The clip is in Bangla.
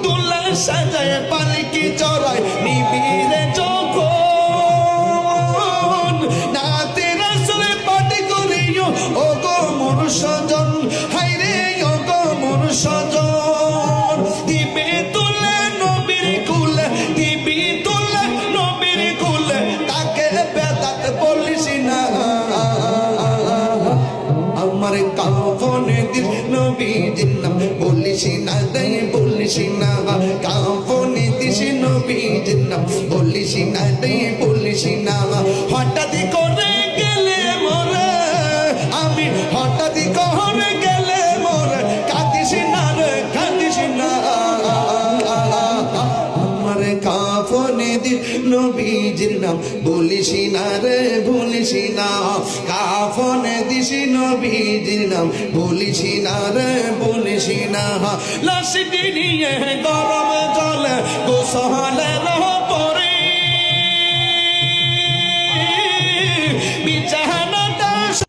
তুলা সাজায় পালকি চড়ায় নিবিড়ে যখন নাতে রাসূলে পাটি করিও ও গো মোর সজন হায়রে ও গো মোর সজন দিবে তুলে নবীর কুলে দিবি তুলে নবীর কুলে তাকে বেদাত বলিস না আমার কাফনে দিল নবীজির নাম বলিস না দে বলিস না কাফনে দিস নবীজির নাম বলিস না দে বলিস না হঠাৎ করে গেলে মোরে আমি হঠাৎ করে গেলে মোরে কাঁদিস না রে কাঁদিস না আমার কাফনে দিল নবীজির নাম বলিস না রে বলিস না কাফনে দিস নবীজির নাম বলিস না রে বলিস না লাশ নিয়ে গরম